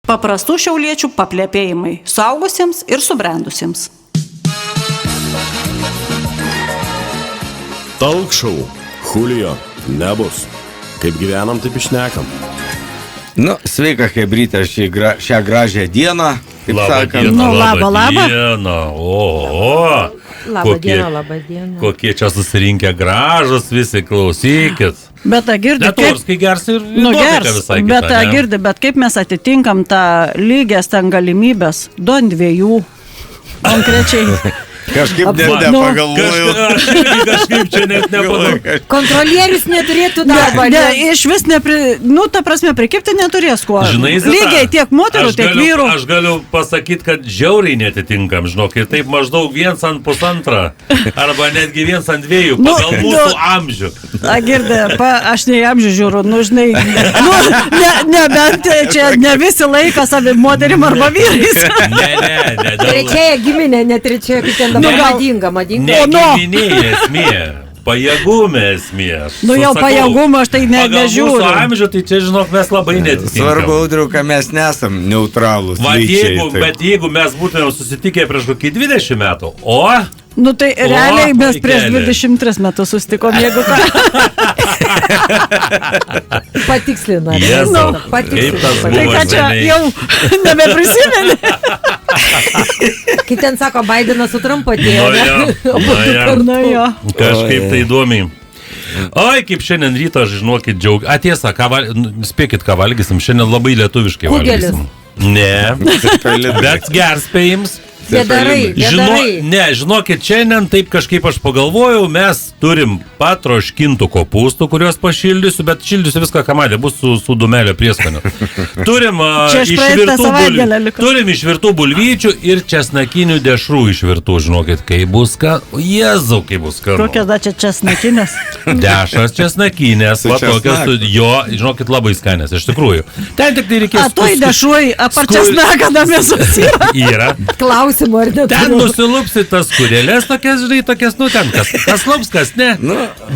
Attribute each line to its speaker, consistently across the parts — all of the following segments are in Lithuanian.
Speaker 1: Paprastų šiauliečių paplepėjimai suaugusiems ir subrendusiems.
Speaker 2: Talk show. Julio. Nebus. Kaip gyvenam, taip išnekam.
Speaker 3: Nu, sveika, hebrytė, šią gražią dieną. Kaip sakant.
Speaker 4: Labą
Speaker 5: dieną.
Speaker 4: Labą dieną.
Speaker 5: Kokie čia susirinkę gražus, visi klausykit.
Speaker 1: Bet girdi,
Speaker 5: Neturskai gers ir nuotaika visai kita.
Speaker 1: Bet girdi, bet kaip mes atitinkam tą lygias ten galimybės, du ant dviejų konkrečiai.
Speaker 3: Kažkaip nepagalvojau.
Speaker 5: Kažkaip čia net nepagalvojau.
Speaker 4: Kontrolierius neturėtų darbą.
Speaker 1: Iš vis ta prasme, prikipti neturės kuo.
Speaker 5: Žinai,
Speaker 1: lygiai tiek moterų, tiek vyrų.
Speaker 5: Aš galiu pasakyti, kad žiauriai netitinkam, žinok, ir taip maždaug 1,5 arba netgi 1,2 pagal mūsų amžių.
Speaker 1: Girdi, aš ne į amžių žiūriu, žinai, nebent čia ne visi laikas savi moterim arba vyrais.
Speaker 5: Ne.
Speaker 4: Trečiaja giminė, ne trečiaja, kaip ten dabar madinga.
Speaker 5: Ne giminė esmė, pajėgumė esmė.
Speaker 1: Jau pajėgumą aš tai nežiūriu.
Speaker 5: Pagal mūsų amžių, tai čia, žinok, mes labai netitinkam.
Speaker 3: Svarbu, Audriau, kad mes nesam neutralūs.
Speaker 5: Bet jeigu mes būtumėm susitikę prieš kokį 20 metų,
Speaker 1: tai realiai mes prieš 23 metus susitikom, jeigu ką.
Speaker 4: Patikslina.
Speaker 5: Kaip tas buvo.
Speaker 1: Tai ką čia jau nebeprisimeni?
Speaker 4: Kai ten sako, Bidenas su Trumpu atėjo.
Speaker 5: Kažkaip tai įdomiai. Oi, kaip šiandien ryto, aš žinokit, tiesa, spėkit, ką valgysim, šiandien labai lietuviškai valgysim. Ne, bet gerspėjims.
Speaker 4: Vėdarai.
Speaker 5: Žinokit, šiandien taip kažkaip aš pagalvojau, mes turim patroškintų kopūstų, kuriuos pašildysiu, bet šildysiu viską, ką matė, bus su dumelio prieskoniu. Turim išvirtų bulvyčių ir česnakinių dešrų išvirtų, žinokit, kai bus Jėzau, kai bus skanu.
Speaker 1: Kokios dar čia česnakinės?
Speaker 5: Dešras česnakinės, va tokios, žinokit, labai skanės, iš tikrųjų. Ten tik tai reikės...
Speaker 1: Toj dešrui, apart česnaką, da mes susiję.
Speaker 5: Yra. Ten nusilupsi tas kurėlės tokias, žinai, tokias, ten kas lups, kas ne.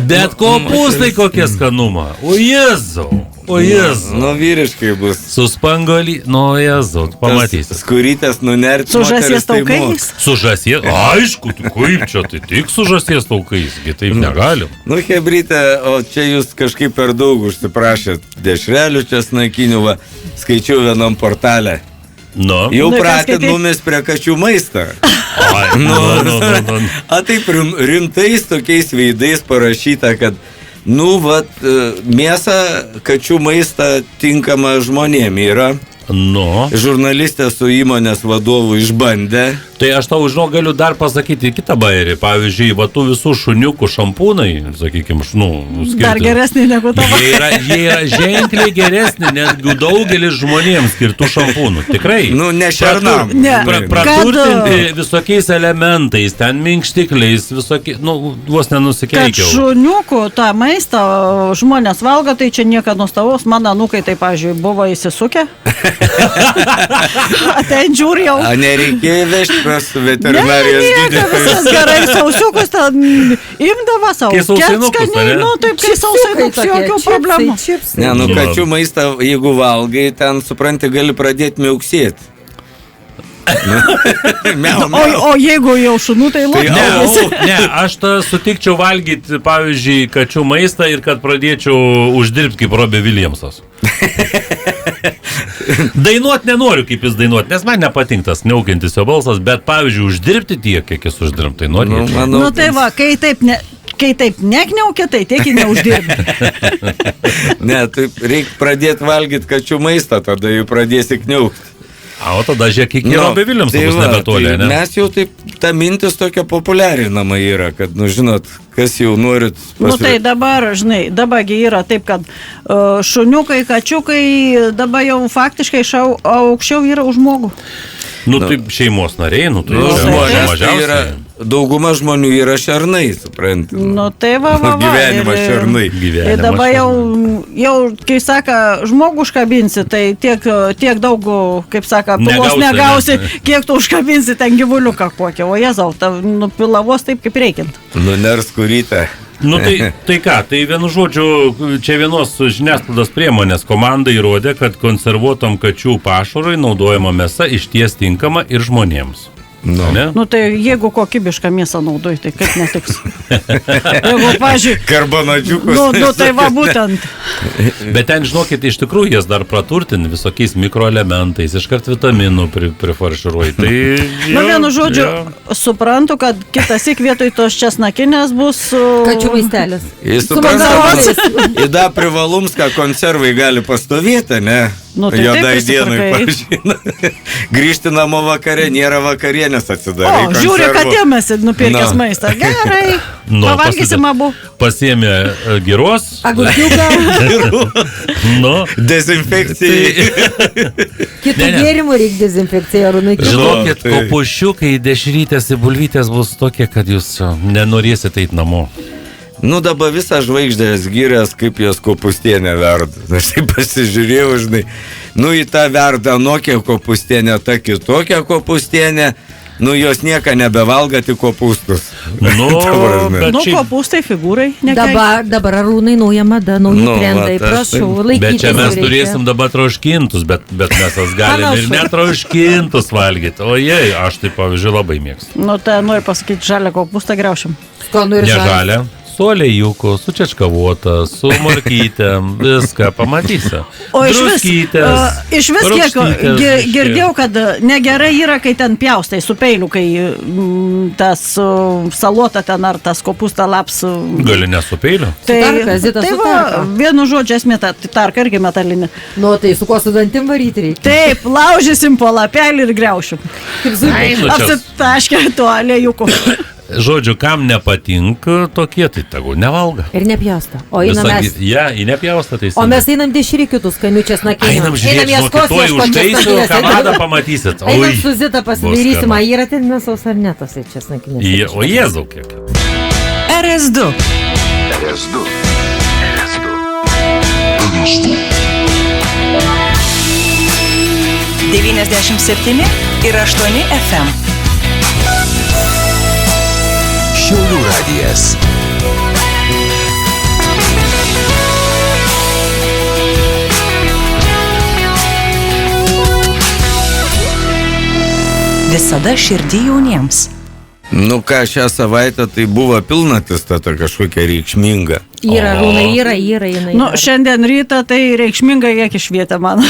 Speaker 5: Bet kopūstai kokie skanumą. O Jėzau.
Speaker 3: Vyriškai bus.
Speaker 5: Su spangolį, Jėzau, pamatysi.
Speaker 3: Skurytės nunerti.
Speaker 1: Su žąsies taukais?
Speaker 5: Su žąsies, aišku, kaip čia, tai tik su žąsies taukais, taip negalim.
Speaker 3: Hebrytė, o čia jūs kažkaip per daug užsiprašėt dešrelių česnakinių, skaičiau vienam portalę. Jau pratėt mumis prie kačių maistą. Taip rimtais tokiais veidais parašyta, kad mėsą kačių maistą tinkama žmonėm yra. Žurnalistė su įmonės vadovu išbandė.
Speaker 5: Tai aš tau, galiu dar pasakyti kitą bairį. Pavyzdžiui, tų visų šuniukų šampūnai, sakykime, skirti.
Speaker 1: Dar geresnį negu tavo.
Speaker 5: Jie yra ženkliai geresnį, netgi daugelis žmonėms skirtų šampūnų. Tikrai.
Speaker 3: Ne šernam.
Speaker 5: Praturtinti visokiais elementais, ten minkštikliais, vos nenusikeikiau.
Speaker 1: Kad šuniukų tą maistą žmonės valgo, tai čia nieko nuostabaus. Mano anūkai, tai, pavyzdžiui, buvo įsisukę. Ten žiūri jau.
Speaker 3: Nereikėjo vežti pas veterinarijos gydytojus.
Speaker 1: Visas gerai, sausiukus ten imdavo savo.
Speaker 5: Kai sausainukus, ne?
Speaker 1: Taip, kai sausainukus, jokių problemų.
Speaker 3: Kačių maistą, jeigu valgai, ten, supranti, gali pradėti miauksėti.
Speaker 1: O jeigu jau šunų, tai labai.
Speaker 5: Ne, aš sutikčiau valgyti, pavyzdžiui, kačių maistą ir kad pradėčiau uždirbti kaip Robė Williamsas. Dainuot nenoriu, kaip jis dainuot, nes man nepatinkas neukintis jo balsas, bet, pavyzdžiui, uždirbti tiek, kiek jis uždirbti, tai norėčiau.
Speaker 1: Tai va, kai taip nekniaukia, tai tiek ir neuždirbti.
Speaker 3: Ne, taip reikia pradėti valgyti kačių maistą, tada jau pradėsi kniaukti.
Speaker 5: O tada žiūrėk, kiek Robė Williamsas bus nebetolė, ne?
Speaker 3: Mes jau taip, ta mintis tokia populiarinama yra, kad, žinot, kas jau norit pasirinkti.
Speaker 1: Tai dabar, žinai, dabargi yra taip, kad šuniukai, kačiukai dabar jau faktiškai aukščiau yra už žmogų.
Speaker 5: Taip šeimos nariai, tai
Speaker 3: mažiausiai. Dauguma žmonių yra šernai, supranti.
Speaker 1: Tai va.
Speaker 3: Gyvenimą šernai.
Speaker 1: Ir dabar jau, kai saka, žmogų užkabinsi, tai tiek daug, kaip saka, pilos negausi, kiek tu užkabinsi ten gyvuliuką kokį. O Jėzau, nupilavos taip, kaip reikiant.
Speaker 3: Nuners kurytę.
Speaker 5: Nu tai ką, tai vienu žodžiu, čia vienos žiniasklaidos priemonės komanda įrodė, kad konservuotom kačių pašarui naudojama mėsa išties tinkama ir žmonėms.
Speaker 1: Nu tai jeigu kokybišką mėsą naudoji, tai kaip netiks. Jeigu, pažiūrėjau,
Speaker 3: karbonadžiukus.
Speaker 1: Nu tai va būtent.
Speaker 5: Bet ten, žinokit, iš tikrųjų jas dar praturtin visokiais mikroelementais, iškart vitaminų prifarširuoji. Tai
Speaker 1: nu vienu žodžiu, suprantu, kad kitasik vietoj tos česnakinės bus...
Speaker 4: Kačių maistelis.
Speaker 3: Ir dar privalums, ką konservai gali pastovėti, ne?
Speaker 1: Nu, tai
Speaker 3: Jodai dienai, pažina. Grįžti namo vakare, nėra vakarienės atsidarai.
Speaker 1: O, žiūri, kad ėmėsi nupirkęs maistą. Gerai, pavalgysim abu.
Speaker 5: Pasiėmė giros.
Speaker 4: Agurkiuką.
Speaker 3: Dezinfekcijai.
Speaker 4: Kitų gėrimų reikia dezinfekcijai.
Speaker 5: Žinokit, kopušiukai, dešrytės ir bulvytės bus tokie, kad jūs nenorėsite eiti namo.
Speaker 3: Nu, dabar visą žvaigždės gyrės, kaip jos kopustienė verda. Aš tai pasižiūrėjau, žinai. Nu, į tą verda anokia kopustienė, ta kitokia kopustienė. Nu, jos nieka nebevalga, tik kopustus.
Speaker 1: Nu, kopustai figūrai.
Speaker 4: Dabar Arūnai nauja mada, nauji trendai. Prašau, laikytis.
Speaker 5: Bet čia mes turėsim dabar troškintus, bet mes jas galim ir netroškintus valgyti. O jei, aš tai, pavyzdžiui, labai mėgstu.
Speaker 1: Nu, tai noriu pasakyti, žalią kopustą griaušim.
Speaker 4: Skanu ir
Speaker 5: žalią. Su olejūku, su čečkavota, su morkytėm, viską pamatysi.
Speaker 1: O iš vis kiek girdėjau, kad negerai yra, kai ten pjaustai su peiliu, kai tas salota ten ar tas kopūsta laps.
Speaker 5: Gali ne su peiliu?
Speaker 1: Tai va, vienu žodžiu esmė, tarka irgi metalinė.
Speaker 4: Nu, tai su kuo su dantim varyti reikia?
Speaker 1: Taip, laužysim po lapelį ir griaušim. Apsitaškę tuo olejūku.
Speaker 5: Žodžiu, kam nepatinka tokie, tai tegu nevalga.
Speaker 4: Ir nepjausta. O einam mes...
Speaker 5: Į nepjaustą tai...
Speaker 4: O mes einam dešry kitus skanių česnakinių.
Speaker 5: Einam žiūrėti, kitoj užtaisiu, kamadą pamatysit.
Speaker 4: Einam su Zita pasidarysim, yra ten mėsos ar ne tose česnakinės.
Speaker 5: O Jėzau kiek.
Speaker 6: RS2 97 ir 8 FM.
Speaker 7: Šiaulių radijas.
Speaker 6: Visada širdį jauniems.
Speaker 3: Nu ką, šią savaitę tai buvo pilnatis ta kažkokia reikšminga.
Speaker 4: Yra, Rūna, yra.
Speaker 1: Nu, šiandien rytą tai reikšminga kiek išvietė man.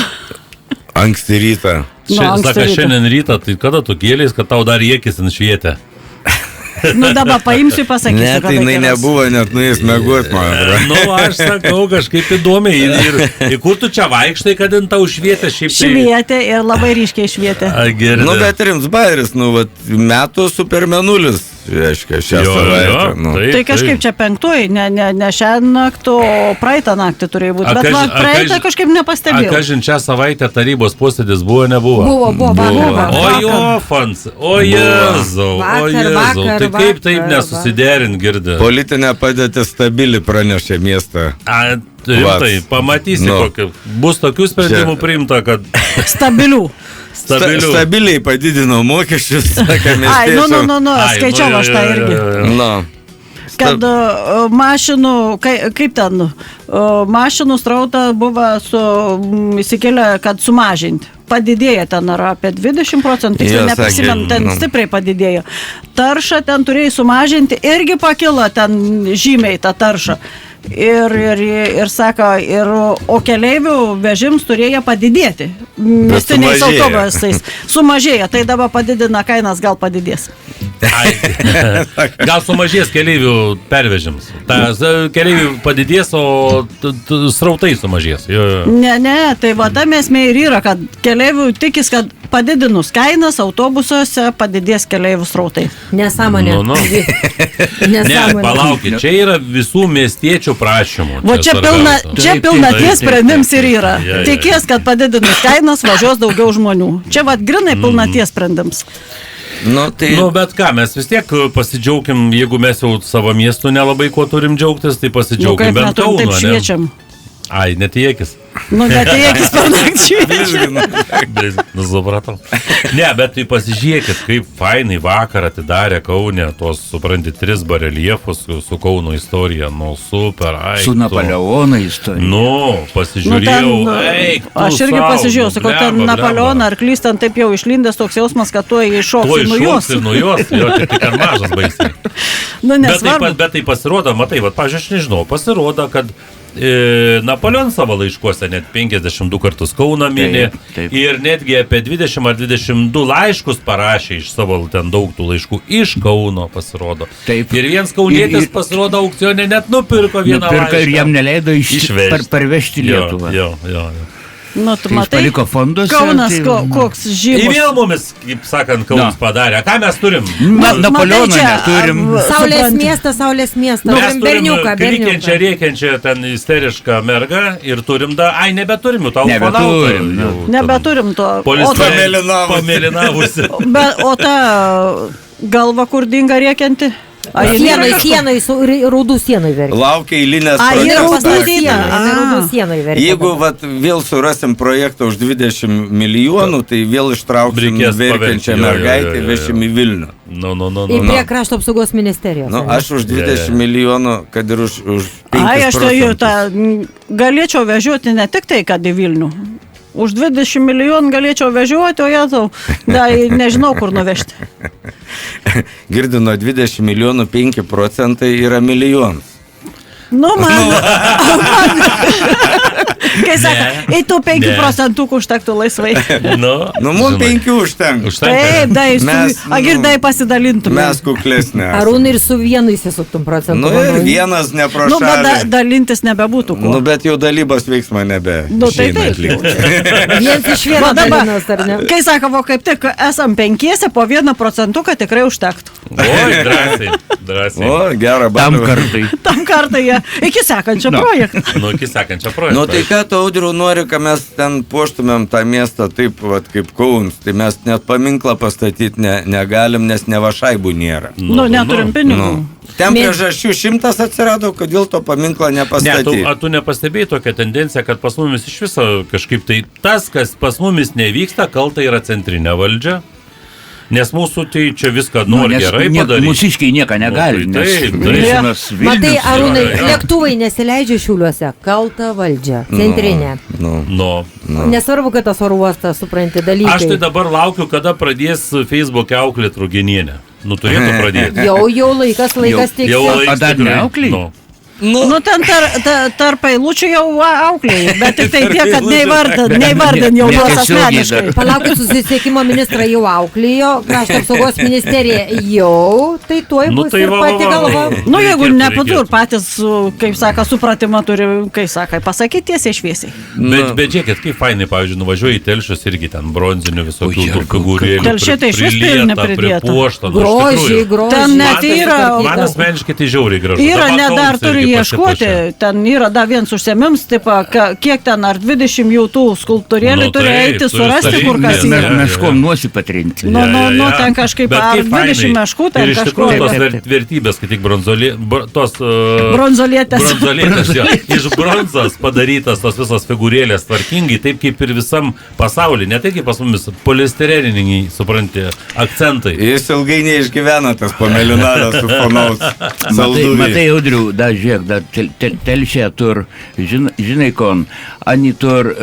Speaker 3: Anksti rytą.
Speaker 5: Saka, šiandien rytą, tai kada tu kėlės, kad tau dar iekis ant švietę?
Speaker 1: Nu, dabar paimsiu ir pasakysiu.
Speaker 3: Ne, tai jinai nebuvo net nuėjęs mėgot, man atrodo.
Speaker 5: Nu, aš sakau, kažkaip įdomiai. Ir kur tu čia vaikštai, kad jin tau švietė šiaip tai...
Speaker 1: Švietė ir labai ryškiai švietė.
Speaker 3: Nu, bet Rims Bairis, nu, metų supermenulis. Reiškia, šią savaitę.
Speaker 1: Tai kažkaip čia penktoji, ne šią naktį, o praeitą naktį turėjo būti. Bet praeitą kažkaip nepastebėjau.
Speaker 5: Kažin šią savaitę tarybos posėdis buvo, nebuvo?
Speaker 4: Buvo.
Speaker 5: O Jofans, o Jėzau, tai kaip taip nesusiderint girdi?
Speaker 3: Politinė padėtė stabili pranešė miestą.
Speaker 5: Rimtai, pamatysi, bus tokių sprendimų priimta, kad...
Speaker 3: Stabiliai padidino mokesčius, sakė miestiečiam.
Speaker 1: Skaičiau aš tą irgi. Kad mašinų, kaip ten, mašinų strautą buvo įsikėlę, kad sumažinti. Padidėjo ten ar apie 20%, neprisimenu, ten stipriai padidėjo. Taršą ten turėjai sumažinti, irgi pakilo ten žymiai tą taršą. Ir sako, o keleivių vežims turėjo padidėti. Miestiniais autobusais. Sumažėjo, tai dabar padidina kainas, gal padidės.
Speaker 5: Gal sumažės keleivių pervežims. Keleivių padidės, o srautai sumažės.
Speaker 1: Ne, tai va tam esmė ir yra, kad keleivių tikis, kad padidinus kainas autobusuose padidės keleivių srautai.
Speaker 4: Nesąmonė.
Speaker 5: Ne, palaukit, čia yra visų miestiečių prašymų.
Speaker 1: O čia pilnaties sprendims ir yra. Tikės, kad padidinus kainas važiuos daugiau žmonių. Čia grinai pilnaties sprendims.
Speaker 5: Bet ką, mes vis tiek pasidžiaugim, jeigu mes jau savo miestų nelabai kuo turim džiaugtis, tai pasidžiaugim bent Kauno, ne?
Speaker 1: Taip šviečiam.
Speaker 5: Ai, netiekis.
Speaker 1: Nu, netikėkis per naktį.
Speaker 5: Nu, supratau. Ne, bet tai pasižiūrėkit, kaip fainai vakar atidarė Kaune tos, supranti, 3 bareljefus su Kauno istorija. Nu, super,
Speaker 8: Su Napoleono istorija.
Speaker 5: Nu, pasižiūrėjau.
Speaker 1: Aš irgi pasižiūrėjau, sakau, ten Napoleoną arklys ten taip jau išlindęs toks jausmas, kad tuo iššoks nuo jos.
Speaker 5: Nuo jos, jo, tik ar mažas baisiai.
Speaker 1: Nu, nesvarbu.
Speaker 5: Bet tai pasirodo, matai, pavyzdžiui, aš nežinau, pasirodo, kad Napoleon savo laiškuose net 52 kartus Kauną mini ir netgi apie 20 ar 22 laiškus parašė iš savo ten daug tų laiškų iš Kauno pasirodo.
Speaker 8: Taip.
Speaker 5: Ir vienas kaunietis pasirodo aukcione net nupirko vieną laišką.
Speaker 8: Ir jam neleido parvežti Lietuvą.
Speaker 5: Jo.
Speaker 1: Nu, tu
Speaker 8: Tai
Speaker 1: matai,
Speaker 8: paliko fonduose.
Speaker 1: Kaunas koks žymus.
Speaker 5: Ir vėl mumis, kaip sakant, Kaunas padarė. Ką mes turim?
Speaker 8: Napoleoną neturim.
Speaker 4: Saulės miestas.
Speaker 5: Mes
Speaker 4: Turim berniuką.
Speaker 5: Krikiančią, rėkiančią, ten isterišką mergą ir turim nebeturim jų, tau
Speaker 8: Nebeturim.
Speaker 1: Nebeturim to.
Speaker 5: Pamėlynavusi.
Speaker 1: O ta galva kur dinga rėkianti?
Speaker 4: Sienai, raudų sienai verkia.
Speaker 3: Laukia eilinės
Speaker 4: Raudų sienai verkia.
Speaker 3: Jeigu vėl surasim projektą už 20 milijonų, tai vėl ištrauksim verkiančią mergaitę, vešim į Vilnių.
Speaker 4: Ir prie krašto apsaugos ministerijos.
Speaker 3: Aš už 20 milijonų, kad ir už 5%.
Speaker 1: Aš tai jau galėčiau vežioti ne tik tai, kad į Vilnių. Už 20 milijonų galėčiau vežioti, o jėzau, nežinau, kur nuvežti.
Speaker 3: Girdino 20 milijonų 5% yra milijonas.
Speaker 1: Nu, man. Kai sako, į tų 5% užtektų laisvai.
Speaker 3: Nu, mums 5 užtenka.
Speaker 1: Taip, Agirdai pasidalintume.
Speaker 3: Mes kuklesnė.
Speaker 4: Arūnai ir su vienu įsisuktum procentu.
Speaker 3: Nu, ir vienas neprošalė.
Speaker 1: Nu, bet dalintis nebebūtų kuo.
Speaker 3: Nu, bet jau dalybos veiksmą nebe.
Speaker 1: Nu, tai taip.
Speaker 4: Viens iš vieno dalinos, ar ne?
Speaker 1: Kai sako, kaip tik esam 5, po 1%, kad tikrai užtektų.
Speaker 5: Oi, drąsiai.
Speaker 3: O, gerą
Speaker 8: balą.
Speaker 1: Tam kartai jie. Iki sekančio projekto.
Speaker 5: Iki sekančio projekto.
Speaker 3: Nu, tai ką tu, Audriau, nori, kad mes ten puoštumėm tą miestą taip, kaip Kaunas, tai mes net paminklą pastatyti negalim, nes nevašaibų nėra.
Speaker 1: Nu, neturim pinigų.
Speaker 3: Ten priežasčių 100 atsirado, kodėl to paminklą nepastatyti.
Speaker 5: Tu nepastebėjai tokią tendenciją, kad pas mumis iš viso kažkaip tai tas, kas pas mumis nevyksta, kalta yra centrinė valdžia. Nes mūsų tai čia viską nori gerai padaryti.
Speaker 8: Mūsiškiai nieko negali.
Speaker 4: Matai, Arūnai, lėktuvai nesileidžia Šiauliuose. Kalta valdžia, centrinė. Nesvarbu, kad tas oro uostas, supranti, dalykai.
Speaker 5: Aš tai dabar laukiu, kada pradės Facebook'e auklėt Ruginienę. Nu, turėtų pradėti.
Speaker 4: Jau laikas teiks.
Speaker 8: O dar neauklėjai?
Speaker 1: Nu, ten tarp eilučių jau auklėjai, bet tik tai tiek, kad neįvardin jau juos asmeniškai.
Speaker 4: Palaukit, susisiekimo ministrą jau auklėjo, krašto apsaugos ministerija jau, tai tuoj bus ir pati galva.
Speaker 1: Nu, jeigu nepadur, patys, kaip sako, supratimą turi, kaip sako, pasakyti tiesiai šviesiai.
Speaker 5: Bet žiūrėkit, kaip fainai, pavyzdžiui, nuvažiuoji į Telšius irgi ten bronzinių visokių figūrėlių.
Speaker 1: Telšiai tai iš vis pilni pridėta.
Speaker 4: Grožiai.
Speaker 1: Ten net yra.
Speaker 5: Man asmeniškai tai žiauriai gražu.
Speaker 1: Yra, net dar turi ieškoti, ten yra dar vienas užsiemims, taip, kiek ten ar 20 jau tų skulptūrėlių turi eiti, surasti, kur kas yra.
Speaker 8: Meškom nosipatrinti.
Speaker 1: Nu, ten kažkaip, ar 20 meškų, ten kažkur.
Speaker 5: Ir iš tikrųjų tos vertybės, kad tik bronzolietės, iš bronzos padarytas tos visos figūrėlės tvarkingai, taip kaip ir visam pasaulyje, ne taip kaip pas mumis polistireniniai, supranti, akcentai.
Speaker 3: Jis ilgai neišgyvena tas pamėlynavęs su fonaus salduvį.
Speaker 8: Matai, Audriau, da žiūrėk, da Telšė tur, žinai kon, ani tur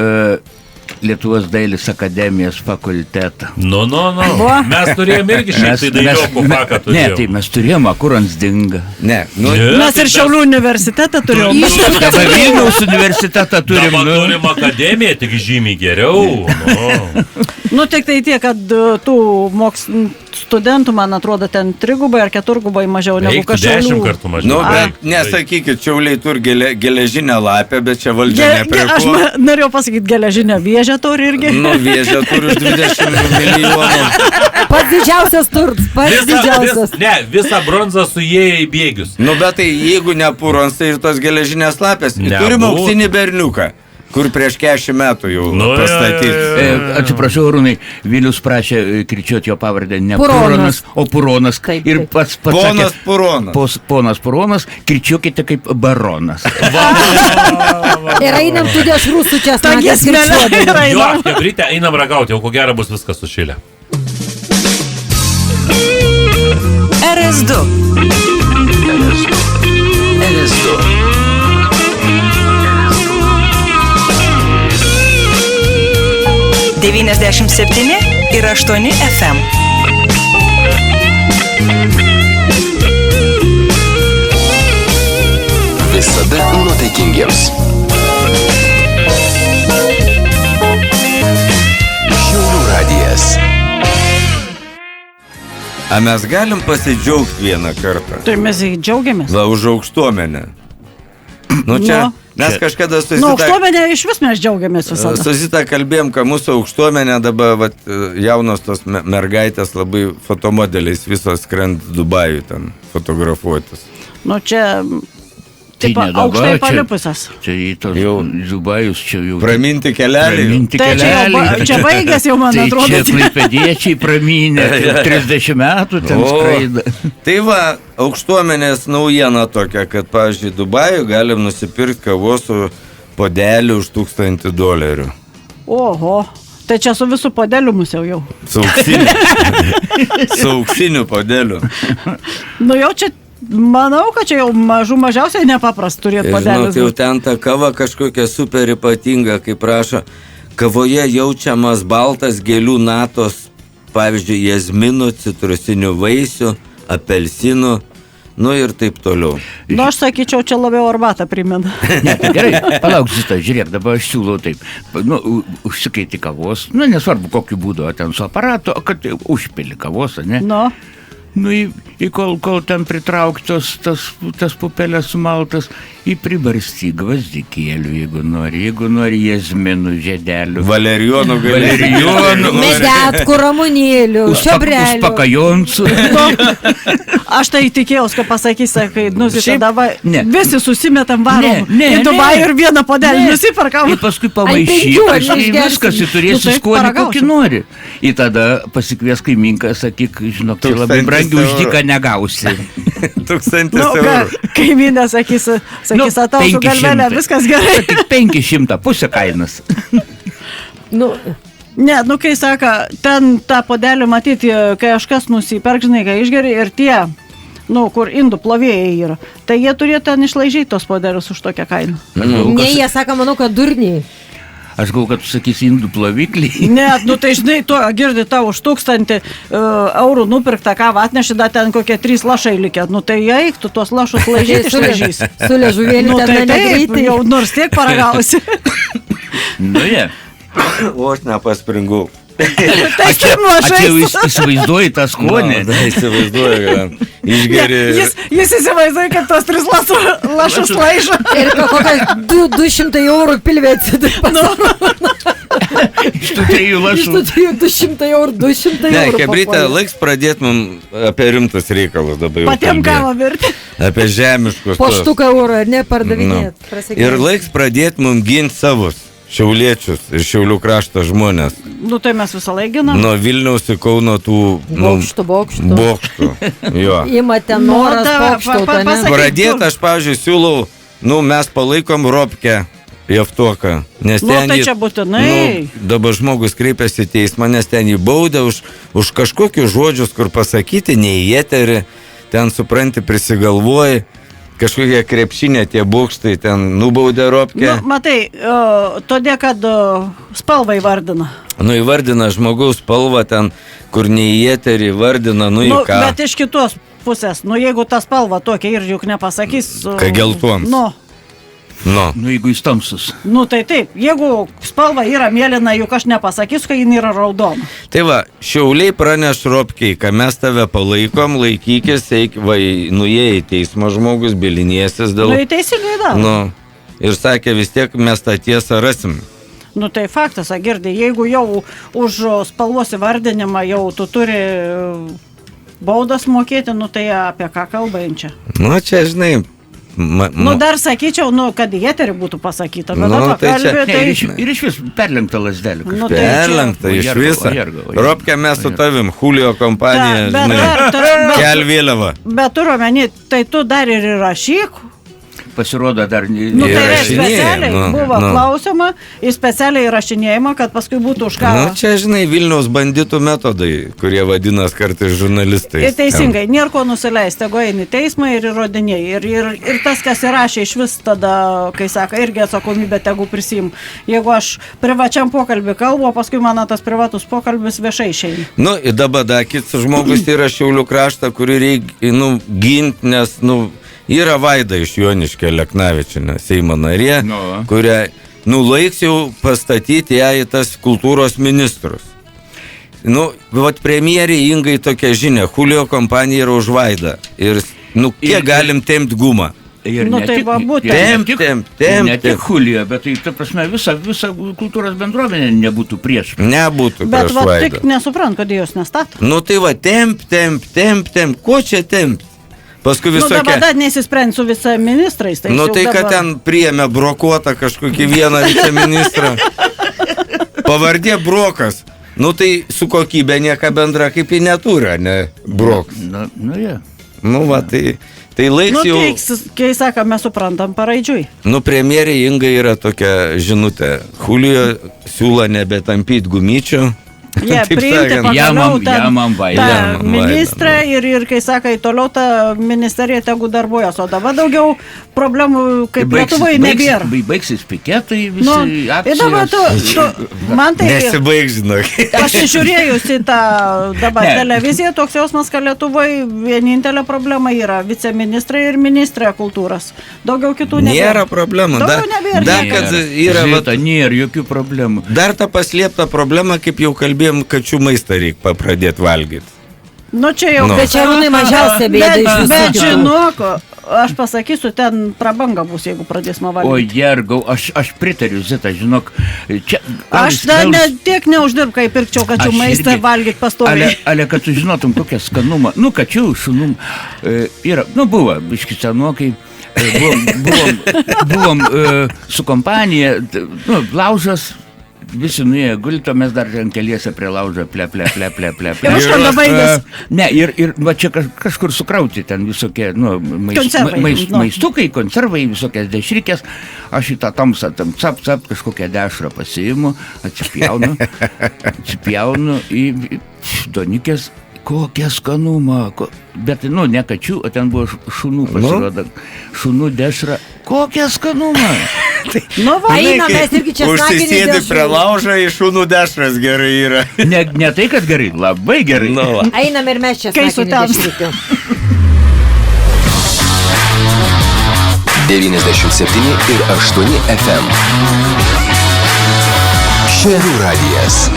Speaker 8: Lietuvos dailės akademijos fakultetą.
Speaker 5: Mes turėjom irgi šiek tai dailiokų faką turėjom.
Speaker 8: Ne, tai mes turėjom, kur ansdinga.
Speaker 1: Mes ir Šiaulių universitetą turėjom.
Speaker 8: Dabar Vilniaus universitetą turim.
Speaker 5: Dabar turim akademiją, tik žymiai geriau.
Speaker 1: Nu, tik tai tiek, kad tų studentų, man atrodo, ten 3 ar 4 mažiau negu Šiaulių.
Speaker 5: 10 kartų mažiau.
Speaker 3: Nu, bet nesakykit, Šiauliai turi geležinę lapę, bet čia valdžia nepriko.
Speaker 1: Aš norėjau pasakyti, geležinę vėžę turi irgi.
Speaker 3: Nu, vėžę turi už 20 milijonų.
Speaker 4: Pats didžiausias turtas, pats didžiausias.
Speaker 5: Ne, visą bronzą suėję į bėgius.
Speaker 3: Nu, bet tai jeigu nepurons, tai ir tos geležinės lapės. Turim auksinį berniuką. kur prieš 40 metų jau pastatyti.
Speaker 8: Atsiprašau, Arūnai, Vilius prašė kirčiuoti jo pavardę ne
Speaker 4: Puronas,
Speaker 8: o Puronas. Ir pats
Speaker 3: Ponas
Speaker 8: sakė,
Speaker 3: Puronas.
Speaker 8: Ponas Puronas, kirčiuokite kaip baronas.
Speaker 4: Ir einam tu dėl rusų česnakės kirčiuodami.
Speaker 5: Jo, Hebrytė, einam ragauti, jau ko gero bus viskas sušilę.
Speaker 6: RS2.
Speaker 7: RS2.
Speaker 6: ir 8 FM.
Speaker 7: Visada nuotaikingiems. Šiaulių radijas.
Speaker 3: A mes galim pasidžiaugti vieną kartą?
Speaker 1: Tai mes džiaugiamės.
Speaker 3: Va, už aukštuomenę. Nu čia, mes kažkada su
Speaker 1: Nu, aukštuomenė iš vis mes džiaugiamės visada.
Speaker 3: Su Zita kalbėjom, kad mūsų aukštuomenė dabar jaunos tos mergaitės labai fotomodeliais visos skrend Dubajų ten fotografuotis.
Speaker 1: Nu, čia
Speaker 8: Tai
Speaker 1: taip
Speaker 8: ne dabar,
Speaker 1: aukštai
Speaker 8: čia-
Speaker 1: palipusias.
Speaker 8: Čia į tos
Speaker 3: Jau.
Speaker 8: Dubajus čia jau...
Speaker 3: Praminti kelelį.
Speaker 8: Praminti
Speaker 1: Tai čia, jau,
Speaker 8: kelelį.
Speaker 1: čia baigęs jau, man
Speaker 8: Tai
Speaker 1: atrodo.
Speaker 8: čia klaipėdiečiai praminė, 30 metų ten skraida.
Speaker 3: Tai va, aukštuomenės naujiena tokia, kad, pavyzdžiui, Dubajų galim nusipirkti kavos su podeliu už $1000.
Speaker 1: Oho. Tai čia su visų podeliu musiau jau.
Speaker 3: Su auksiniu. Su auksiniu podeliu.
Speaker 1: Nu jau čia, manau, kad čia jau mažiausiai nepaprasta turėti
Speaker 3: Ir žinot, jau
Speaker 1: podelius.
Speaker 3: ten ta kava kažkokia super ypatinga, kaip prašo, kavoje jaučiamas baltas gėlių natos, pavyzdžiui, jazminų, citrusinių vaisių, apelsinų, nu ir taip toliau.
Speaker 1: Nu, aš sakyčiau, čia labiau arbatą primena.
Speaker 8: Ne, tai gerai, palauk, Zita, žiūrėk, dabar aš siūlau taip, nu, užsikaiti kavos, nu, nesvarbu kokiu būdu, o ten su aparatu, o kad užpili kavos, ne?
Speaker 1: Nu,
Speaker 8: Nu, kol ten pritrauktos tas pupelės sumaltas, pribarsti gvazdikėlių, jeigu nori jazminų, žiedelių.
Speaker 3: Valerijonų
Speaker 8: Valerijonų.
Speaker 4: Medetkų, ramunėlių, šiobrelių.
Speaker 8: Uspakajoncu.
Speaker 1: aš tai tikėjausi, kad pasakysi, kai
Speaker 8: Šiaip-
Speaker 1: nusidava,
Speaker 8: ne.
Speaker 1: visi susimetam varom.
Speaker 8: Ne,
Speaker 1: Į Dubajų ir vieną podelį nusiperkam.
Speaker 8: Ir paskui
Speaker 4: penkių
Speaker 8: pamaišyti,
Speaker 4: ar
Speaker 8: tai
Speaker 4: neišgersim.
Speaker 8: viskas, ir turėsi
Speaker 1: Nu, tai
Speaker 8: skonį
Speaker 1: paragausim.
Speaker 8: kokį nori. Ir tada pasikvies kaimynką, sakyk, žinok, tai labai
Speaker 3: 1000
Speaker 8: brangiai už
Speaker 3: eurų.
Speaker 8: dyką negausi.
Speaker 3: 1000
Speaker 1: Nu,
Speaker 3: eurų.
Speaker 1: kaimynė sakys, a tau su
Speaker 8: 500.
Speaker 1: galvelė, viskas gerai.
Speaker 8: Tik 500, pusę kainas.
Speaker 4: Nu,
Speaker 1: Ne, nu kai saka, ten tą podelį matyti, kai kažkas nusiperk, žinai, kai išgeri ir tie, nu, kur indų plovėjai yra, tai jie turėtų ten išlaižyti tos podelius už tokią kainą.
Speaker 4: ne, jie sako, manau, kad durniai.
Speaker 8: Aš galvoju, kad tu sakysi indų ploviklį.
Speaker 1: Ne, nu tai žinai, tu girdi tau už 1000 eurų nupirktą kavą atneši, dar ten kokie 3 lašai likę. Nu tai eik, tu tuos lašus laižyti išlaižys.
Speaker 4: Su liežuvėliu
Speaker 1: Nu
Speaker 4: ten
Speaker 1: tai taip,
Speaker 4: negreitai.
Speaker 1: jau nors tiek paragausi.
Speaker 8: Nu, jie.
Speaker 3: O aš nepaspringau.
Speaker 1: Tai
Speaker 8: Aš
Speaker 1: mažai.
Speaker 8: jau įsivaizduoju tą skonį.
Speaker 3: Na, įsivaizduoju, kad išgeri.
Speaker 1: Jis įsivaizduoja, kad tos 3 lašus laižo.
Speaker 4: Ir kokią 200 eurų pilvė atsidirba.
Speaker 8: Iš tų 3
Speaker 4: Iš
Speaker 8: lašų.
Speaker 4: tų 200 eurų, 200
Speaker 3: Ne,
Speaker 4: eurų.
Speaker 3: Hebrytė, laiks pradėti mums apie rimtus reikalus dabar jau.
Speaker 1: Patiem
Speaker 3: kalbėt.
Speaker 1: kavą virti.
Speaker 3: Apie žemiškus.
Speaker 4: Po
Speaker 3: tuos.
Speaker 4: štuką eurų, ar ne, pardavinėt.
Speaker 3: Nu. Ir laiks pradėti mums ginti savus šiauliečius ir Šiaulių krašto žmonės.
Speaker 1: Nu tai mes visą laiką ginam.
Speaker 3: Nuo Vilniaus į Kauno tų
Speaker 4: Bokštų.
Speaker 3: bokštų. Jo.
Speaker 4: Imate
Speaker 1: Nu,
Speaker 4: noras
Speaker 1: ta-
Speaker 4: bokštų,
Speaker 1: pa-
Speaker 4: ne?
Speaker 1: pasakyk.
Speaker 3: Pradėti aš, pavyzdžiui, siūlau, nu, mes palaikom Ropkę Javtoką. Nes
Speaker 1: Nu,
Speaker 3: ten
Speaker 1: tai
Speaker 3: jį-
Speaker 1: čia būtinai.
Speaker 3: dabar žmogus kreipiasi į teismą, nes ten jį baudė už kažkokius žodžius, kur pasakyti, ne į eterį, ten supranti, prisigalvoji. Kažkokie krepšinė tie bokštai ten nubaudė Ropkę.
Speaker 1: Nu, matai, todėl, kad spalvą įvardina.
Speaker 3: Nu, įvardina žmogaus spalvą ten, kur ne į eterį įvardina, nu, į
Speaker 1: Nu,
Speaker 3: ką.
Speaker 1: bet iš kitos pusės, nu jeigu ta spalva tokia ir juk nepasakys.
Speaker 3: Kad geltons.
Speaker 1: Nu,
Speaker 3: Nu.
Speaker 8: Nu, jeigu jis tamsus.
Speaker 1: nu tai taip, jeigu spalva yra mėlyna, juk aš nepasakysiu, kai jinai yra raudona.
Speaker 3: Tai va, Šiauliai praneš Ropkiai, kad mes tave palaikom, laikykis, eik, va, nuėjai į teismą žmogus, bilinėsis dėl...
Speaker 1: Nu, į teisingai daro.
Speaker 3: Nu, ir sakė, vis tiek mes tą tiesą rasim.
Speaker 1: Nu tai faktas, Girdai, jeigu jau už spalvos įvardinimą jau tu turi baudas mokėti, nu tai apie ką kalba čia?
Speaker 3: Nu, čia, žinai,
Speaker 1: dar sakyčiau, kad į eterį būtų pasakyta, bet
Speaker 8: ir iš vis perlenkta lasdelė.
Speaker 3: Perlenkta iš viso. Ropke, mes su tavim, Julio kompanija, kel vėliava.
Speaker 1: Bet turiu omeny, tai tu dar ir įrašyk.
Speaker 8: Pasirodo dar...
Speaker 1: Tai specialiai buvo klausima, į specialiai įrašinėjimą, kad paskui būtų už ką.
Speaker 3: Čia, žinai, Vilniaus banditų metodai, kurie vadinas kartais žurnalistais.
Speaker 1: Ir teisingai, nėra ko nusileisti, tegu eini teismą ir įrodinėjai. Ir tas, kas įrašė iš vis tada, kai sako, irgi atsakomybę tegu prisim. Jeigu aš privačiam pokalbį kalbu, paskui mano tas privatus pokalbis viešai išeina.
Speaker 3: Ir dabar kits žmogus yra Šiaulių kraštą, kurį reikia, ginti, nes, yra Vaida iš Joniškio Leknavičienė, Seimo narė, kurią, laiks jau pastatyti ją į tas kultūros ministrus. Premjerė Ingai tokia žinia, Julio kompanija yra už Vaidą. Ir, kiek galim tempti gumą?
Speaker 8: Ne tik Julio, bet tai, ta prasme, visa kultūros bendruomenė nebūtų prieš.
Speaker 3: Nebūtų prieš Vaidą.
Speaker 1: Bet tik nesuprant, kad jos nestato.
Speaker 3: Temp, ko čia tempt? Paskui visokie...
Speaker 1: dabar nesisprendsiu visą ministrais.
Speaker 3: Tai kad ten priėmė brokuotą kažkokį vieną viceministrą. Pavardė Brokas. Tai su kokybė nieka bendra kaip į netūrą, ne Brokas. Tai laiks jau...
Speaker 1: Kai sako, mes suprantam paraidžiui.
Speaker 3: Premjerė Inga yra tokia žinutė. Julio siūlo nebetampyti gumyčių.
Speaker 1: Jie priimti pagaliau tą ministrą ir kai sakai, toliau ta ministerija tegu darbuojas, o dabar daugiau problemų kaip Lietuvoje nebėra.
Speaker 8: Baigsis piketai, visi
Speaker 3: akcijos.
Speaker 1: Man tai...
Speaker 3: Nesibaigs, žinok.
Speaker 1: Aš žiūrėjusi tą dabar televiziją, toks jausmas, kad Lietuvoje vienintelė problema yra viceministrai ir ministrė kultūros. Daugiau kitų nebėra.
Speaker 3: Nėra problemų.
Speaker 8: Nėra jokių problemų.
Speaker 3: Dar ta paslėpta problema, kaip jau kalbėjau, kačių maistą reikia pradėti valgyti.
Speaker 1: Čia jau...
Speaker 4: Bet čia rūnai mažiausia bėda iš visų.
Speaker 1: Bet žinok, aš pasakysiu, ten prabanga bus, jeigu pradėsime valgyti.
Speaker 8: O Jergau, aš pritariu, Zita, žinok, čia...
Speaker 1: Aš tiek neuždirb, kai pirkčiau kačių maistą valgyti pastoviai.
Speaker 8: Ale, kad tu žinotum, kokią skanumą, kačių, šunum, yra, buvo, biški senokai, buvom su kompanija, laužas, visi nuėjo gulto, mes dar ten keliese prie laužo, ple.
Speaker 1: Ir aš ten baigęs.
Speaker 8: Ne, ir va čia kažkur sukrauti ten visokie, maistukai, konservai, visokias dešrikės. Aš į tą tamsą, cap, kažkokią dešrą pasiimu, atsipjaunu į donikės. Kokia skanuma, bet, ne kačių, o ten buvo šunų pasirodo, šunų dešra, kokia skanuma.
Speaker 4: Eina, mes irgi čia
Speaker 3: užsisėdi prie laužą, į šunų dešras gerai yra.
Speaker 8: Ne tai, kad gerai, labai gerai.
Speaker 4: Einam ir mes čia sakinį dešrikiu.
Speaker 7: 97,8 FM. Šiaulių radijas.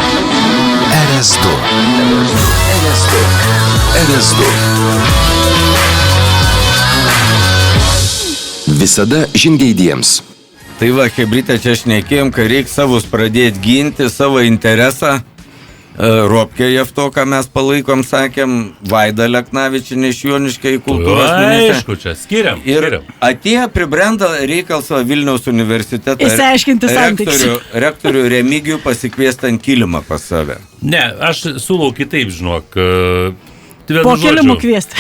Speaker 7: RS2. Visada žingeidiems.
Speaker 3: Tai va, Hebrytė, čia šnekėjom, kad reikia savus pradėti ginti, savo interesą. Ropkė Jeftoką mes palaikom, sakėm, Vaida Leknavičienė iš Joniškio į kultūros ministrę.
Speaker 5: Aišku, čia skiriam.
Speaker 3: Ir atėjo pribrenda reikals Vilniaus universiteto rektorių Remigijų pasikviesti ant kilimą pas save.
Speaker 5: Ne, aš siūlau kitaip, žinok.
Speaker 1: Po kilimų kviesti.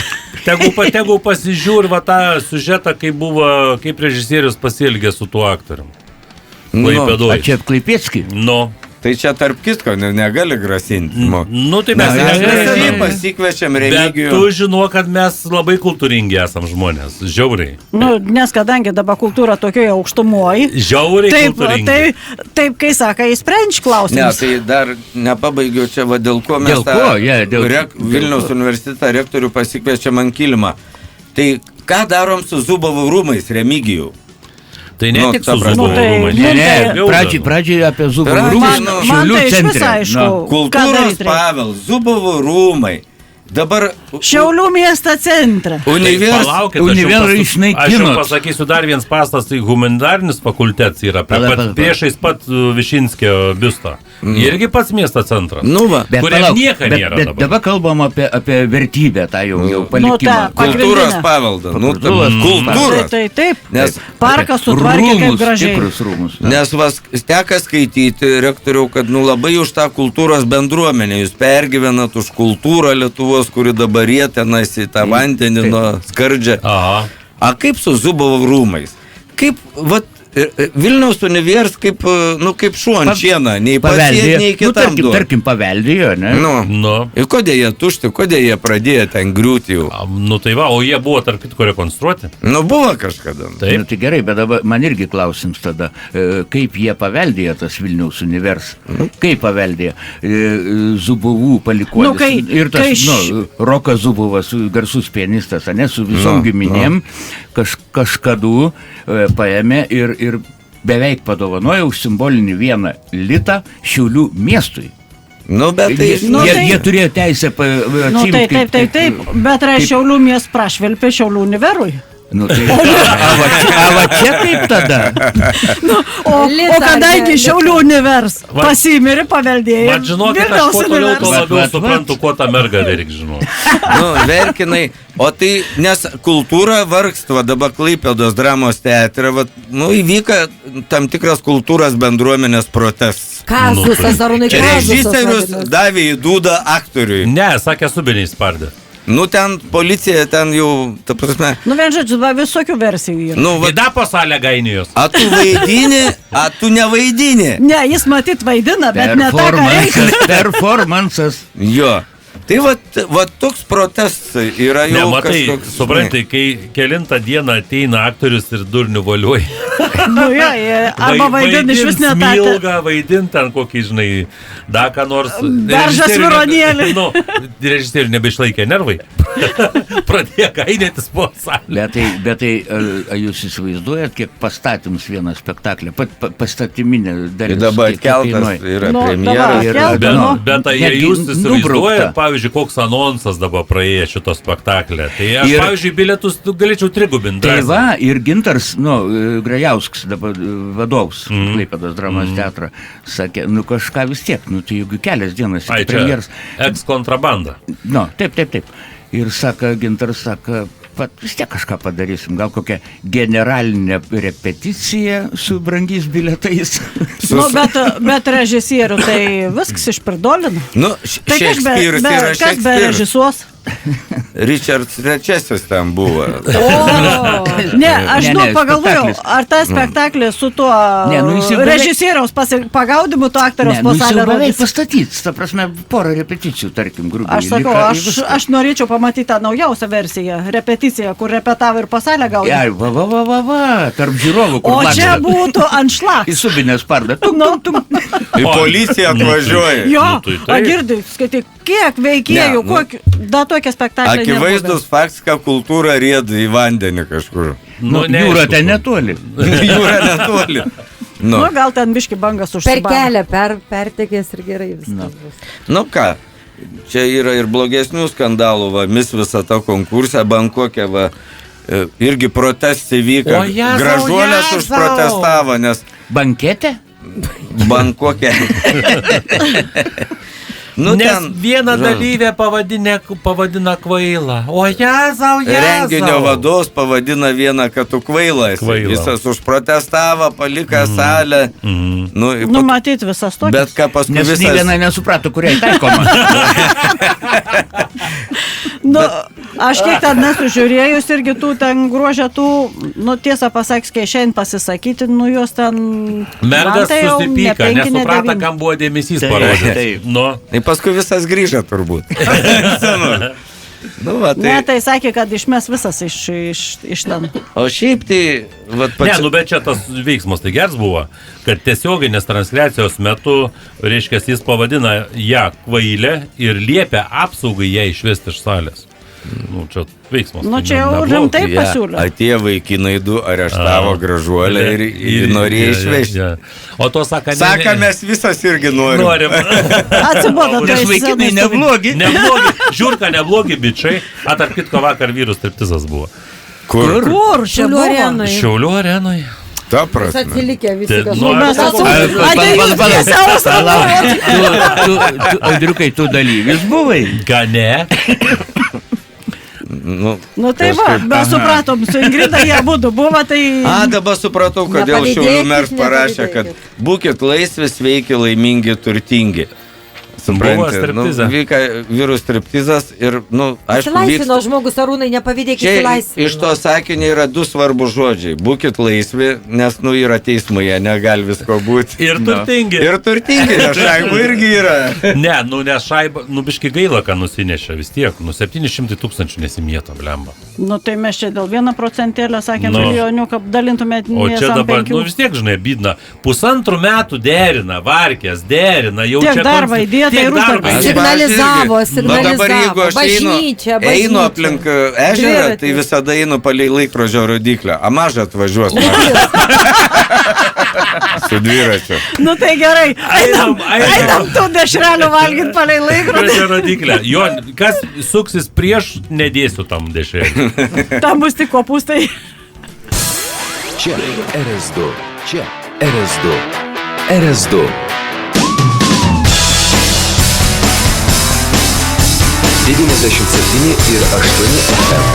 Speaker 5: Tegu pasižiūri va tą siužetą, kaip režisierius pasielgė su tuo aktorium.
Speaker 8: A čia Klaipėckį?
Speaker 3: Tai čia tarp kitko negali grasinti.
Speaker 5: Tai mes
Speaker 3: pasikviečiam Remigijų.
Speaker 5: Bet tu žinau, kad mes labai kultūringi esam žmonės, žiauriai.
Speaker 1: Nes kadangi dabar kultūra tokioje aukštumoje.
Speaker 5: Žiauriai kultūringi.
Speaker 1: Taip, kai saka, įsprendž klausimus.
Speaker 3: Ne, tai dar nepabaigiau čia, dėl ko mes Vilniaus universitetą rektorių pasikviečiam ant kilimą. Tai ką darom su Zubovo rūmais, Remigijų?
Speaker 5: Tai ne tik su Zubovo rūmai.
Speaker 8: Pradžiai apie Zubovo rūmai.
Speaker 1: Man tai iš visą aišku.
Speaker 3: Kultūros Pavel, Zubovo rūmai. dabar...
Speaker 1: Šiaulių miesto centre.
Speaker 5: Palaukit, aš jau pasakysiu dar vienas pastas, tai humanitarinis fakultetas yra priešais pat Višinskio biusto. Irgi pats miesto centras.
Speaker 3: Nu va.
Speaker 5: Kuriam nieka nėra dabar.
Speaker 8: Bet dabar kalbam apie vertybę, tą jau palikimą.
Speaker 3: Kultūros paveldą. Kultūros.
Speaker 1: Taip. Nes parkas sutvarkė kaip gražiai.
Speaker 3: Nes teka skaityti, rektoriau, kad labai už tą kultūros bendruomenę. Jūs pergyvenat už kultūrą Lietuvos, kuri dabar jie tenais į tą vandenį nuo skardžią. A kaip su Zubovo rūmais? Kaip, Vilniaus univers kaip šuo ant šieną, nei pasėt, nei kitam duot.
Speaker 8: Tarkim, paveldėjo, ne?
Speaker 3: Ir kodėl jie tušti, kodėl jie pradėjo ten griūti jau?
Speaker 5: Tai va, o jie buvo tarp kitko rekonstruoti?
Speaker 3: Buvo kažkada.
Speaker 8: Taip. Tai gerai, bet dabar man irgi klausims tada, kaip jie paveldėjo tas Vilniaus univers? Kaip paveldėjo? Zubovų palikuonis. Ir tas, Rokas Zubovas, garsus pianistas, su visom giminėm, kažkadų paėmė ir beveik padovanojo už simbolinį 1 litą Šiaulių miestui.
Speaker 3: Bet
Speaker 8: jie turėjo teisę atsimti.
Speaker 1: Taip, bet Šiaulių miestas prašvelpė Šiaulių univerui.
Speaker 8: Va čia kaip tada?
Speaker 1: O kadangi Šiaulių univers pasimirė, paveldėjo.
Speaker 5: Bet žinokit, aš kuo toliau to labiau suprantu, kuo tą mergą reikia žinau.
Speaker 3: Verkinai, o tai, nes kultūra vargsta, dabar Klaipėdos dramos teatre, įvyka tam tikras kultūros bendruomenės protestas.
Speaker 4: Kazusas, Arūnai Kazusas.
Speaker 3: Režisierius davė į dūdą aktoriui.
Speaker 5: Ne, sakė, subiniai spardė.
Speaker 3: Ten policija, ten jau, ta prasme...
Speaker 1: Vien žodžiu, visokių versijų yra.
Speaker 5: Įda po salę gainijos.
Speaker 3: A tu vaidini, a tu nevaidini.
Speaker 1: Ne, jis matyt vaidina, bet ne tą, ką reikia.
Speaker 8: Performances.
Speaker 3: Jo. Tai toks protestas yra jau kažkoks...
Speaker 5: Suprantai, kai kelintą dieną ateina aktorius ir durnių voliuoja.
Speaker 1: Arba vaidina iš vis netatę.
Speaker 5: Smilgą, vaidint ten kokį, daką nors...
Speaker 1: Beržas vironėlį.
Speaker 5: Režisierių nebeišlaikė nervai. Pradėjo gainėtis po salę.
Speaker 8: Bet tai, jūs įsivaizduojat, kiek pastatymus vieną spektaklį, pastatyminę dalis.
Speaker 3: Dabar keltas yra premjera.
Speaker 5: Bet tai jūs įsivaizduojat, pavyzdžiui, koks anonsas dabar praėjo šito spektaklį. Tai aš, pavyzdžiui, bilietus galėčiau trigubinti.
Speaker 8: Tai va, ir Gintaras, Grajauskas dabar vadovs Klaipėdos dramos teatro, sakė, kažką vis tiek, tai jeigu kelias dienas iki premjeros.
Speaker 5: Ex-kontrabanda.
Speaker 8: Taip. Ir Gintaras sako, vis tiek kažką padarysim, gal kokią generalinę repeticiją su brangiais bilietais.
Speaker 1: Bet režisierių tai viskas išpridolina.
Speaker 3: Tai
Speaker 1: kas be režisuos?
Speaker 3: Richards III ten buvo.
Speaker 1: Ne, aš pagalvojau, ar tas spektaklis su tuo režisieriaus pagaudimu to aktoriaus po salę rodys.
Speaker 8: Beveik pastatyts, ta prasme, porą repeticijų, tarkim, grubiai.
Speaker 1: Aš sakau, aš norėčiau pamatyti tą naujausią versiją, repeticiją, kur repetavo ir po salę gaudė.
Speaker 8: Tarp žiūrovų, kur
Speaker 1: lakė. O čia būtų anšlags.
Speaker 8: Į subinę spardą.
Speaker 3: Į policiją atvažiuoja.
Speaker 1: Jo, girdi, skaitai, kiek veikėjų, da tokia spektaklė nebuvo.
Speaker 3: Akivaizdus faktas, kad kultūra rieda į vandenį kažkur.
Speaker 8: Jūra ten netoli.
Speaker 1: Gal ten biški bangas užsibano.
Speaker 4: Per kelią, pertekės ir gerai viskas bus.
Speaker 3: Ką, čia yra ir blogesnių skandalų, mis Visata konkursą Bankokė, irgi protestai vyka. Gražuolės užprotestavo, nes...
Speaker 8: Banketė?
Speaker 3: Bankokė.
Speaker 5: Nes vieną dalyvę pavadina kvailą. O Jėzau.
Speaker 3: Renginio vadovas pavadina vieną, kad tu kvailas. Visas užprotestavo, palika salę.
Speaker 1: Matyt visas tokias.
Speaker 3: Bet ką paskui
Speaker 8: visas... Nes nei viena nesuprato, kuriai taikoma.
Speaker 1: Aš kiek ten nesužiūrėjus irgi tų ten gruožę tų, tiesą pasakys, kai šiandien pasisakyti, jos ten...
Speaker 5: Mergas susipyka, nesuprata, kam buvo dėmesys parodyti.
Speaker 3: Tai paskui visas grįžo turbūt.
Speaker 1: Ne, tai sakė, kad išmes visas iš ten.
Speaker 3: O šiaip tai...
Speaker 5: Bet čia tas veiksmas tai geras buvo, kad tiesioginės transliacijos metu, reiškia, jis pavadina ją kvailę ir liepia apsaugai ją išvesti iš salės. Nu, čia veiksmas.
Speaker 1: Nu, čia jau rimtai pasiūlė.
Speaker 3: Atėjo vaikinai du, areštavo gražuolę ir norėjo išvežti.
Speaker 5: O to saka,
Speaker 3: Saka, mes visas irgi norim.
Speaker 1: Atsibodo,
Speaker 8: Nes vaikinai neblogi.
Speaker 5: Neblogi, žiūrka neblogi bičiai. Tarp kitko vakar vyrų striptizas buvo.
Speaker 3: Kur?
Speaker 1: Šiaulių arenoje.
Speaker 5: Šiaulių arenoje.
Speaker 3: Ta prasme.
Speaker 4: Atsilikę visi
Speaker 8: Audriukai, tu dalyvis buvai?
Speaker 5: Ką ne?
Speaker 1: Nu tai va, mes supratom, su Ingrida jie būtų buvo, tai...
Speaker 3: Dabar supratau, kodėl Šiaulių meras parašė, kad būkit laisvi, sveiki, laimingi, turtingi.
Speaker 5: Buvo striptizas.
Speaker 3: Vyka vyrų striptizas ir, aišku,
Speaker 4: Atsilaisvino žmogus, Arūnai, nepavydėkit atsilaisvino.
Speaker 3: Iš to sakinio yra du svarbus žodžiai. Būkit laisvi, nes, yra teismai, jie negali visko būti.
Speaker 5: Ir turtingi.
Speaker 3: Ir turtingi, nes šaibų irgi yra.
Speaker 5: Ne, nes šaiba, biški gaila, ką nusinešė vis tiek. 700 000 nesimėta, blemba.
Speaker 1: Tai mes čia dėl 1% sakėm milijonių, kad dalintumėt
Speaker 5: o čia dabar, vis tiek, žinai, bydna. 1,5 metų derina, varkės, derina. Jau
Speaker 1: tiek
Speaker 5: čia
Speaker 1: darbą įdėta.
Speaker 4: Signalizavo,
Speaker 3: dabar jeigu aš einu aplink ežerą, tai visada einu palei laikrodžio rodiklę. A mažą atvažiuos. Su dviračiu.
Speaker 1: Tai gerai. Einam tų dešrelių valgyti palei laikrodžio
Speaker 5: rodiklę. Jo, kas suksis prieš, nedėsiu tam dešrelių.
Speaker 1: Tam bus tik kopūstai.
Speaker 7: Čia RS2. Čia RS2. RS2. 97 ir 8 FM.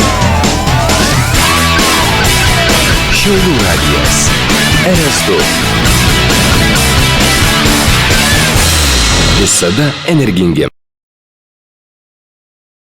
Speaker 7: Šiaulių radijas. RS2. Visada energingi.